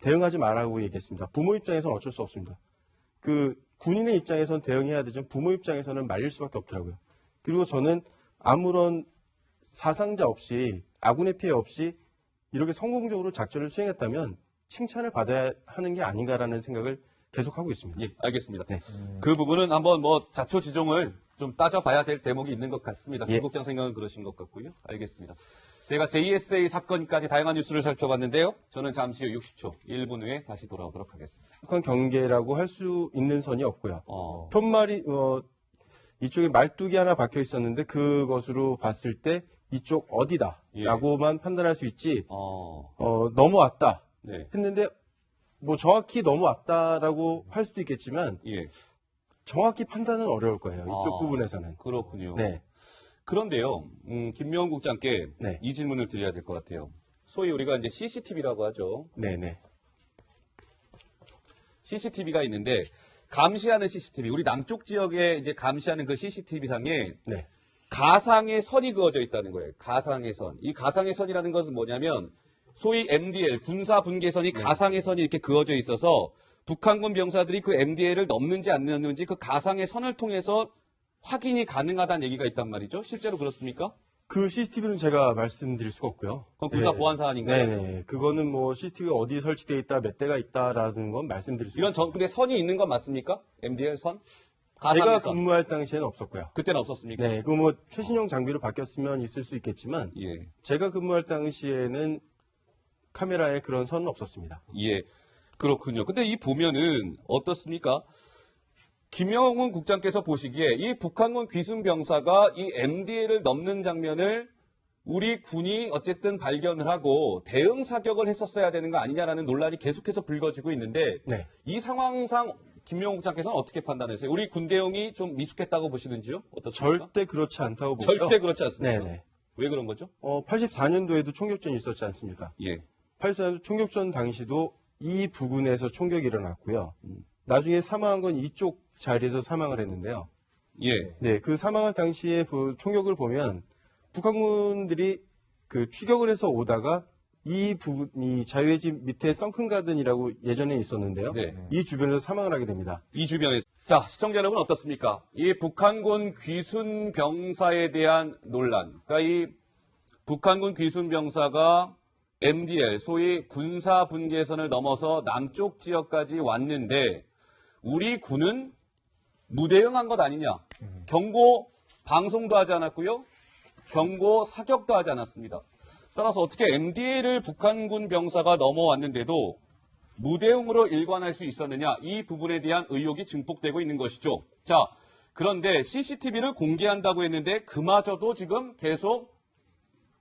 [SPEAKER 3] 대응하지 말라고 얘기했습니다. 부모 입장에서는 어쩔 수 없습니다. 그 군인의 입장에서는 대응해야 되지만 부모 입장에서는 말릴 수밖에 없더라고요. 그리고 저는 아무런 사상자 없이 아군의 피해 없이 이렇게 성공적으로 작전을 수행했다면 칭찬을 받아야 하는 게 아닌가라는 생각을 계속하고 있습니다.
[SPEAKER 1] 예, 알겠습니다.
[SPEAKER 3] 네.
[SPEAKER 1] 그 부분은 한번 뭐 자초지종을 좀 따져봐야 될 대목이 있는 것 같습니다.
[SPEAKER 3] 예.
[SPEAKER 1] 김 국장 생각은 그러신 것 같고요. 알겠습니다. 저희가 JSA 사건까지 다양한 뉴스를 살펴봤는데요. 저는 잠시 후 60초, 1분 후에 다시 돌아오도록 하겠습니다.
[SPEAKER 3] 북한 경계라고 할 수 있는 선이 없고요.
[SPEAKER 1] 어,
[SPEAKER 3] 편말이 이쪽에 말뚝이 하나 박혀 있었는데 그것으로 봤을 때 이쪽 어디다라고만 판단할 수 있지 넘어왔다
[SPEAKER 1] 네,
[SPEAKER 3] 했는데 뭐 정확히 넘어왔다라고 할 수도 있겠지만
[SPEAKER 1] 예,
[SPEAKER 3] 정확히 판단은 어려울 거예요. 이쪽
[SPEAKER 1] 아.
[SPEAKER 3] 부분에서는.
[SPEAKER 1] 그렇군요.
[SPEAKER 3] 네.
[SPEAKER 1] 그런데요, 김명훈 국장께
[SPEAKER 3] 네.
[SPEAKER 1] 이 질문을 드려야 될 것 같아요. 소위 우리가 이제 CCTV라고 하죠.
[SPEAKER 3] 네네.
[SPEAKER 1] CCTV가 있는데 감시하는 CCTV, 우리 남쪽 지역에 이제 감시하는 그 CCTV 상에
[SPEAKER 3] 네.
[SPEAKER 1] 가상의 선이 그어져 있다는 거예요. 가상의 선. 이 가상의 선이라는 것은 뭐냐면 소위 MDL 군사 분계선이 가상의 선이 이렇게 그어져 있어서 북한군 병사들이 그 MDL을 넘는지 안 넘는지 그 가상의 선을 통해서 확인이 가능하다는 얘기가 있단 말이죠. 실제로 그렇습니까?
[SPEAKER 3] 그 CCTV는 제가 말씀드릴 수가 없고요.
[SPEAKER 1] 그건 군사
[SPEAKER 3] 네.
[SPEAKER 1] 보안 사안인가요?
[SPEAKER 3] 네네. 그거는 뭐 CCTV가 어디 설치되어 있다, 몇 대가 있다라는 건 말씀드릴 수
[SPEAKER 1] 이런
[SPEAKER 3] 없어요.
[SPEAKER 1] 근데 선이 있는 건 맞습니까? MDL 선?
[SPEAKER 3] 제가
[SPEAKER 1] 가상의 선.
[SPEAKER 3] 근무할 당시에는 없었고요.
[SPEAKER 1] 그때는 없었습니까?
[SPEAKER 3] 네, 그 뭐 최신형 장비로 바뀌었으면 있을 수 있겠지만
[SPEAKER 1] 예.
[SPEAKER 3] 제가 근무할 당시에는 카메라에 그런 선은 없었습니다.
[SPEAKER 1] 예. 그렇군요. 근데 이 보면은 어떻습니까? 김영훈 국장께서 보시기에 이 북한군 귀순 병사가 이 MDL을 넘는 장면을 우리 군이 어쨌든 발견을 하고 대응 사격을 했었어야 되는 거 아니냐라는 논란이 계속해서 불거지고 있는데
[SPEAKER 3] 네.
[SPEAKER 1] 이 상황상 김영훈 국장께서는 어떻게 판단하세요? 우리 군 대응이 좀 미숙했다고 보시는지요? 어떻습니까?
[SPEAKER 3] 절대 그렇지 않다고 보고요.
[SPEAKER 1] 절대 그렇지 않습니다.
[SPEAKER 3] 네네.
[SPEAKER 1] 왜 그런 거죠?
[SPEAKER 3] 84년도에도 총격전이 있었지 않습니까?
[SPEAKER 1] 예.
[SPEAKER 3] 84년도 총격전 당시도 이 부근에서 총격이 일어났고요. 나중에 사망한 건 이쪽 자리에서 사망을 했는데요.
[SPEAKER 1] 예.
[SPEAKER 3] 네, 그 사망할 당시에 그 총격을 보면 북한군들이 그 추격을 해서 오다가 이 부분, 이 자유의 집 밑에 썬큰가든이라고 예전에 있었는데요.
[SPEAKER 1] 네.
[SPEAKER 3] 이 주변에서 사망을 하게 됩니다.
[SPEAKER 1] 이 주변에서. 자, 시청자 여러분 어떻습니까? 이 북한군 귀순 병사에 대한 논란. 그러니까 이 북한군 귀순 병사가 MDL, 소위 군사 분계선을 넘어서 남쪽 지역까지 왔는데 우리 군은 무대응한 것 아니냐. 경고 방송도 하지 않았고요. 경고 사격도 하지 않았습니다. 따라서 어떻게 MDL을 북한군 병사가 넘어왔는데도 무대응으로 일관할 수 있었느냐, 이 부분에 대한 의혹이 증폭되고 있는 것이죠. 자, 그런데 CCTV를 공개한다고 했는데 그마저도 지금 계속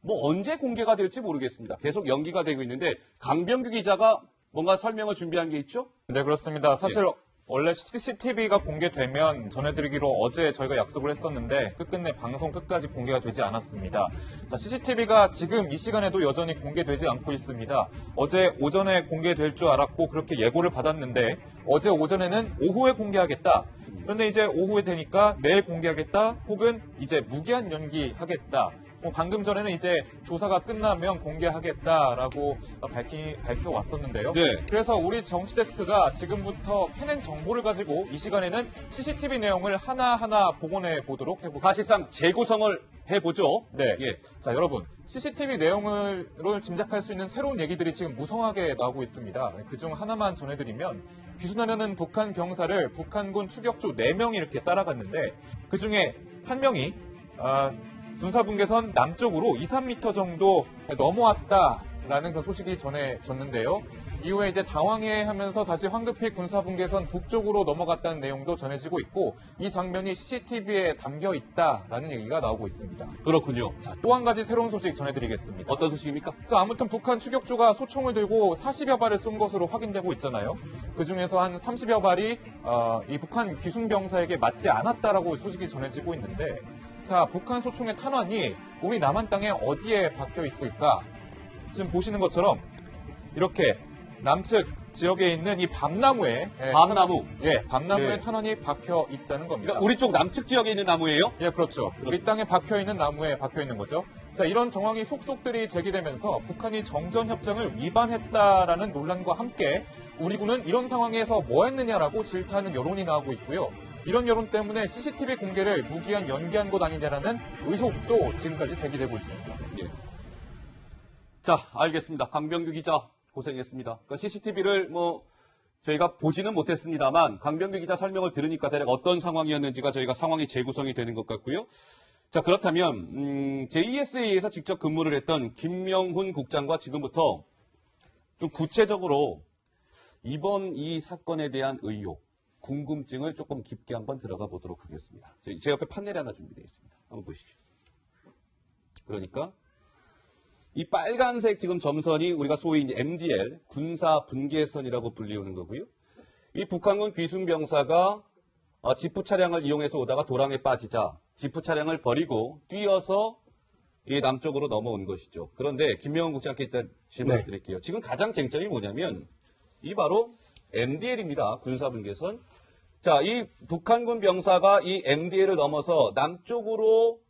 [SPEAKER 1] 뭐 언제 공개가 될지 모르겠습니다. 계속 연기가 되고 있는데 강병규 기자가 뭔가 설명을 준비한 게 있죠?
[SPEAKER 2] 네, 그렇습니다. 사실 원래 CCTV가 공개되면 전해드리기로 어제 저희가 약속을 했었는데 끝끝내 방송 끝까지 공개가 되지 않았습니다. 자, CCTV가 지금 이 시간에도 여전히 공개되지 않고 있습니다. 어제 오전에 공개될 줄 알았고 그렇게 예고를 받았는데 어제 오전에는 오후에 공개하겠다. 그런데 이제 오후에 되니까 내일 공개하겠다 혹은 이제 무기한 연기하겠다. 방금 전에는 이제 조사가 끝나면 공개하겠다라고 밝혀왔었는데요.
[SPEAKER 1] 네.
[SPEAKER 2] 그래서 우리 정치데스크가 지금부터 캐낸 정보를 가지고 이 시간에는 CCTV 내용을 하나하나 복원해 보도록 해보겠습니다.
[SPEAKER 1] 사실상 재구성을 해보죠.
[SPEAKER 2] 네.
[SPEAKER 1] 예.
[SPEAKER 2] 자, 여러분. CCTV 내용을 짐작할 수 있는 새로운 얘기들이 지금 무성하게 나오고 있습니다. 그중 하나만 전해드리면 귀순하려는 북한 병사를 북한군 추격조 4명이 이렇게 따라갔는데 그중에 한 명이 군사분계선 남쪽으로 2, 3m 정도 넘어왔다라는 그런 소식이 전해졌는데요. 이후에 이제 당황해하면서 다시 황급히 군사분계선 북쪽으로 넘어갔다는 내용도 전해지고 있고 이 장면이 CCTV에 담겨 있다라는 얘기가 나오고 있습니다.
[SPEAKER 1] 그렇군요.
[SPEAKER 2] 자, 또 한 가지 새로운 소식 전해드리겠습니다.
[SPEAKER 1] 어떤 소식입니까?
[SPEAKER 2] 자, 아무튼 북한 추격조가 소총을 들고 40여 발을 쏜 것으로 확인되고 있잖아요. 그중에서 한 30여 발이 이 북한 귀순병사에게 맞지 않았다라고 소식이 전해지고 있는데 자, 북한 소총의 탄환이 우리 남한 땅에 어디에 박혀 있을까? 지금 보시는 것처럼 이렇게 남측 지역에 있는 이 밤나무에
[SPEAKER 1] 밤나무.
[SPEAKER 2] 밤나무에
[SPEAKER 1] 예.
[SPEAKER 2] 탄환이 박혀 있다는 겁니다.
[SPEAKER 1] 그러니까 우리 쪽 남측 지역에 있는 나무예요?
[SPEAKER 2] 예, 그렇죠. 우리 땅에 박혀 있는 나무에 박혀 있는 거죠. 자, 이런 정황이 속속들이 제기되면서 북한이 정전협정을 위반했다라는 논란과 함께 우리 군은 이런 상황에서 뭐 했느냐라고 질타하는 여론이 나오고 있고요. 이런 여론 때문에 CCTV 공개를 무기한 연기한 것 아니냐라는 의혹도 지금까지 제기되고 있습니다.
[SPEAKER 1] 예. 자, 알겠습니다. 강병규 기자 고생했습니다. 그러니까 CCTV를 저희가 보지는 못했습니다만 강병규 기자 설명을 들으니까 대략 어떤 상황이었는지가 저희가 상황이 재구성이 되는 것 같고요. 자, 그렇다면 JSA에서 직접 근무를 했던 김명훈 국장과 지금부터 좀 구체적으로 이번 이 사건에 대한 의혹, 궁금증을 조금 깊게 한번 들어가 보도록 하겠습니다. 제 옆에 판넬이 하나 준비되어 있습니다. 한번 보시죠. 그러니까 이 빨간색 지금 점선이 우리가 소위 이제 MDL, 군사 분계선이라고 불리우는 거고요. 이 북한군 귀순병사가 지프 차량을 이용해서 오다가 도랑에 빠지자 지프 차량을 버리고 뛰어서 이 남쪽으로 넘어온 것이죠. 그런데 김명훈 국장께 일단 질문을 드릴게요. 지금 가장 쟁점이 뭐냐면 이 바로 MDL입니다. 군사 분계선. 자, 이 북한군 병사가 이 MDL을 넘어서 남쪽으로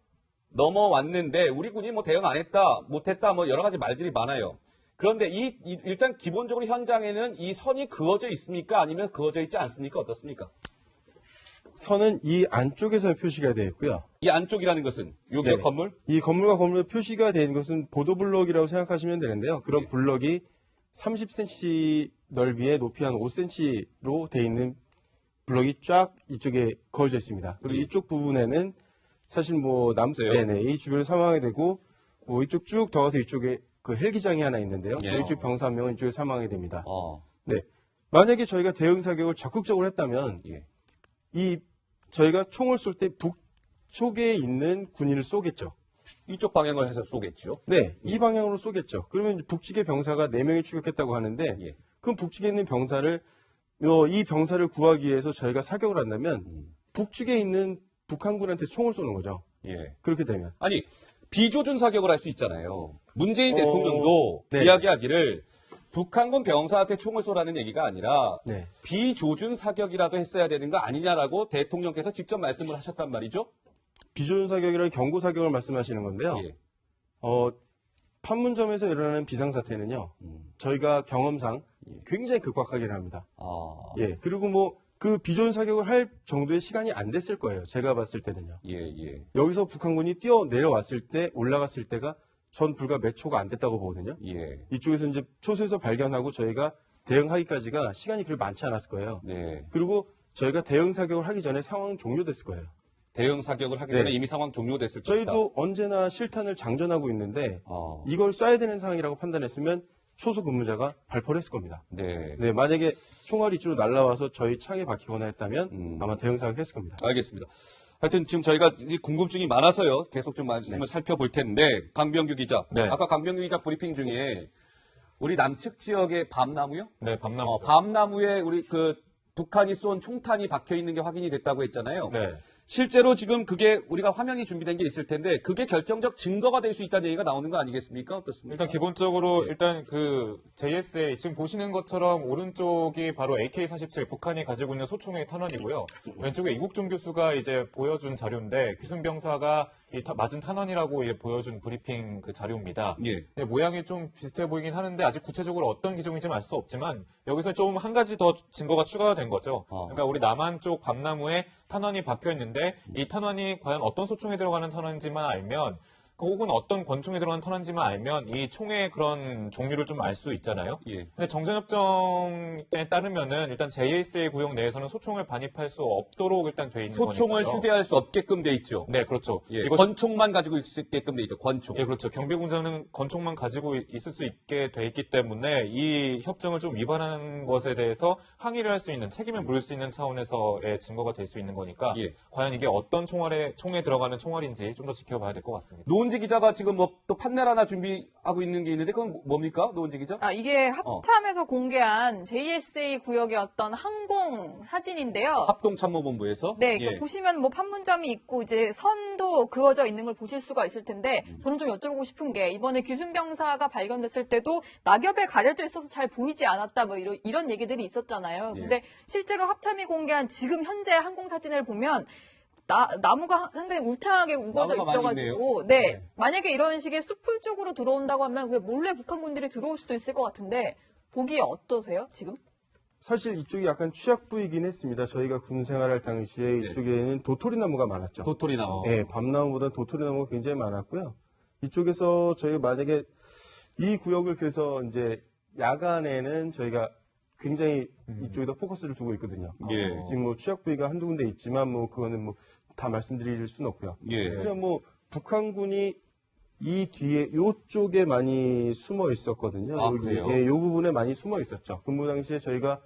[SPEAKER 1] 넘어왔는데 우리 군이 대응 안 했다, 못했다, 여러 가지 말들이 많아요. 그런데 일단 기본적으로 현장에는 이 선이 그어져 있습니까? 아니면 그어져 있지 않습니까? 어떻습니까?
[SPEAKER 3] 선은 이 안쪽에서 표시가 되어 있고요.
[SPEAKER 1] 이 안쪽이라는 것은 여기요,
[SPEAKER 3] 네.
[SPEAKER 1] 건물?
[SPEAKER 3] 이 건물과 건물 표시가 된 것은 보도블럭이라고 생각하시면 되는데요. 그런
[SPEAKER 1] 네.
[SPEAKER 3] 블럭이 30cm 넓이에 높이 한 5cm로 되어 있는 블럭이 쫙 이쪽에 그어져 있습니다. 그리고
[SPEAKER 1] 네.
[SPEAKER 3] 이쪽 부분에는 사실
[SPEAKER 1] 있어요?
[SPEAKER 3] 이 주변을 사망하게 되고 이쪽 쭉 더 가서 이쪽에 그 헬기장이 하나 있는데요.
[SPEAKER 1] 예.
[SPEAKER 3] 이쪽 병사 한 명은 이쪽에 사망하게 됩니다.
[SPEAKER 1] 네.
[SPEAKER 3] 만약에 저희가 대응 사격을 적극적으로 했다면
[SPEAKER 1] 예.
[SPEAKER 3] 저희가 총을 쏠 때 북쪽에 있는 군인을 쏘겠죠.
[SPEAKER 1] 이쪽 방향을 해서 쏘겠죠.
[SPEAKER 3] 네, 이 방향으로 쏘겠죠. 그러면 북측의 병사가 4명이 추격했다고 하는데,
[SPEAKER 1] 예.
[SPEAKER 3] 그럼 북측에 있는 병사를, 이 병사를 구하기 위해서 저희가 사격을 한다면, 북측에 있는 북한군한테 총을 쏘는 거죠.
[SPEAKER 1] 예.
[SPEAKER 3] 그렇게 되면.
[SPEAKER 1] 아니, 비조준 사격을 할 수 있잖아요. 문재인 대통령도
[SPEAKER 3] 네.
[SPEAKER 1] 이야기하기를 북한군 병사한테 총을 쏘라는 얘기가 아니라
[SPEAKER 3] 네.
[SPEAKER 1] 비조준 사격이라도 했어야 되는 거 아니냐라고 대통령께서 직접 말씀을 하셨단 말이죠.
[SPEAKER 3] 비조준 사격이라는 경고 사격을 말씀하시는 건데요.
[SPEAKER 1] 예.
[SPEAKER 3] 판문점에서 일어나는 비상사태는요, 저희가 경험상 굉장히 급박하게 합니다. 예. 그리고 그 비조준 사격을 할 정도의 시간이 안 됐을 거예요. 제가 봤을 때는요.
[SPEAKER 1] 예.
[SPEAKER 3] 여기서 북한군이 뛰어 내려왔을 때, 올라갔을 때가 전 불과 몇 초가 안 됐다고 보거든요.
[SPEAKER 1] 예.
[SPEAKER 3] 이쪽에서 이제 초소에서 발견하고 저희가 대응하기까지가 시간이 그리 많지 않았을 거예요.
[SPEAKER 1] 네.
[SPEAKER 3] 그리고 저희가 대응 사격을 하기 전에 상황은 종료됐을 거예요.
[SPEAKER 1] 대응 사격을 하기
[SPEAKER 3] 네.
[SPEAKER 1] 전에 이미 상황 종료됐을 것이다.
[SPEAKER 3] 저희도 언제나 실탄을 장전하고 있는데
[SPEAKER 1] 아.
[SPEAKER 3] 이걸 쏴야 되는 상황이라고 판단했으면 초소 근무자가 발포를 했을 겁니다.
[SPEAKER 1] 네.
[SPEAKER 3] 네, 만약에 총알이 이쪽으로 날아와서 저희 창에 박히거나 했다면 아마 대응 사격 했을 겁니다.
[SPEAKER 1] 알겠습니다. 하여튼 지금 저희가 이 궁금증이 많아서요. 계속 좀 말씀을 살펴볼 텐데 강병규 기자.
[SPEAKER 2] 네.
[SPEAKER 1] 아까 강병규 기자 브리핑 중에 우리 남측 지역의 밤나무요?
[SPEAKER 2] 네, 밤나무.
[SPEAKER 1] 밤나무에 우리 그 북한이 쏜 총탄이 박혀 있는 게 확인이 됐다고 했잖아요.
[SPEAKER 2] 네.
[SPEAKER 1] 실제로 지금 그게 우리가 화면이 준비된 게 있을 텐데 그게 결정적 증거가 될 수 있다는 얘기가 나오는 거 아니겠습니까? 어떻습니까?
[SPEAKER 2] 일단 기본적으로 일단 그 JSA 지금 보시는 것처럼 오른쪽이 바로 AK-47 북한이 가지고 있는 소총의 탄환이고요. 왼쪽에 이국종 교수가 이제 보여준 자료인데 귀순병사가 이 맞은 탄환이라고 보여준 브리핑 그 자료입니다.
[SPEAKER 1] 예.
[SPEAKER 2] 네, 모양이 좀 비슷해 보이긴 하는데 아직 구체적으로 어떤 기종인지는 알 수 없지만 여기서 좀 한 가지 더 증거가 추가가 된 거죠. 그러니까 우리 남한 쪽 밤나무에 탄환이 박혀 있는데 이 탄환이 과연 어떤 소총에 들어가는 탄환인지만 알면 혹은 어떤 권총에 들어가는 탄환인지만 알면 이 총의 그런 종류를 좀 알 수 있잖아요.
[SPEAKER 1] 예.
[SPEAKER 2] 근데 정전협정에 따르면은 일단 JSA 구역 내에서는 소총을 반입할 수 없도록 일단 돼 있는
[SPEAKER 1] 소총을
[SPEAKER 2] 거니까요.
[SPEAKER 1] 휴대할 수 없게끔 돼 있죠.
[SPEAKER 2] 네, 그렇죠.
[SPEAKER 1] 예.
[SPEAKER 2] 이것이-
[SPEAKER 1] 권총만 가지고 있게끔 돼 있죠. 권총.
[SPEAKER 2] 예, 그렇죠. 경비공장은 권총만 가지고 있을 수 있게 돼 있기 때문에 이 협정을 좀 위반한 것에 대해서 항의를 할 수 있는 책임을 물을 수 있는 차원에서의 증거가 될 수 있는 거니까
[SPEAKER 1] 예.
[SPEAKER 2] 과연 이게 어떤 총에 들어가는 총알인지 좀 더 지켜봐야 될 것 같습니다.
[SPEAKER 1] 노은지 기자가 지금 뭐 또 판넬 하나 준비하고 있는 게 있는데 그건 뭡니까? 노은지 기자?
[SPEAKER 4] 이게 합참에서 공개한 JSA 구역의 어떤 항공 사진인데요.
[SPEAKER 1] 합동참모본부에서.
[SPEAKER 4] 네,
[SPEAKER 1] 예.
[SPEAKER 4] 그러니까 보시면 뭐 판문점이 있고 이제 선도 그어져 있는 걸 보실 수가 있을 텐데 저는 좀 여쭤보고 싶은 게 이번에 귀순병사가 발견됐을 때도 낙엽에 가려져 있어서 잘 보이지 않았다 뭐 이런 얘기들이 있었잖아요.
[SPEAKER 1] 예.
[SPEAKER 4] 근데 실제로 합참이 공개한 지금 현재 항공 사진을 보면 나무가 상당히 울창하게 우거져
[SPEAKER 1] 나무가 많이
[SPEAKER 4] 있어가지고, 네. 만약에 이런 식의 숲풀 쪽으로 들어온다고 하면 그게 몰래 북한군들이 들어올 수도 있을 것 같은데, 보기에 어떠세요, 지금?
[SPEAKER 3] 사실 이쪽이 약간 취약 부이긴 했습니다. 저희가 군 생활할 당시에 이쪽에는 도토리 나무가 많았죠.
[SPEAKER 1] 도토리 나무.
[SPEAKER 3] 네, 밤나무보다 도토리 나무가 굉장히 많았고요. 이쪽에서 저희가 만약에 이 구역을 그래서 이제 야간에는 저희가 굉장히 이쪽에다 포커스를 두고 있거든요.
[SPEAKER 1] 예.
[SPEAKER 3] 지금 뭐 취약 부위가 한두 군데 있지만 뭐 그거는 뭐 다 말씀드릴 수는 없고요.
[SPEAKER 1] 예.
[SPEAKER 3] 그래서 뭐 북한군이 이 뒤에 요쪽에 많이 숨어 있었거든요.
[SPEAKER 1] 아,
[SPEAKER 3] 여기,
[SPEAKER 1] 그래요?
[SPEAKER 3] 예, 요 부분에 많이 숨어 있었죠. 근무 당시에 저희가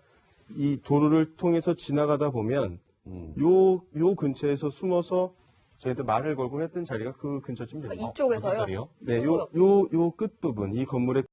[SPEAKER 3] 이 도로를 통해서 지나가다 보면 요 근처에서 숨어서 저희한테 말을 걸곤 했던 자리가 그 근처쯤 됩니다.
[SPEAKER 4] 이쪽에서요?
[SPEAKER 2] 어디 자리요?
[SPEAKER 3] 네, 요 끝부분, 이 건물의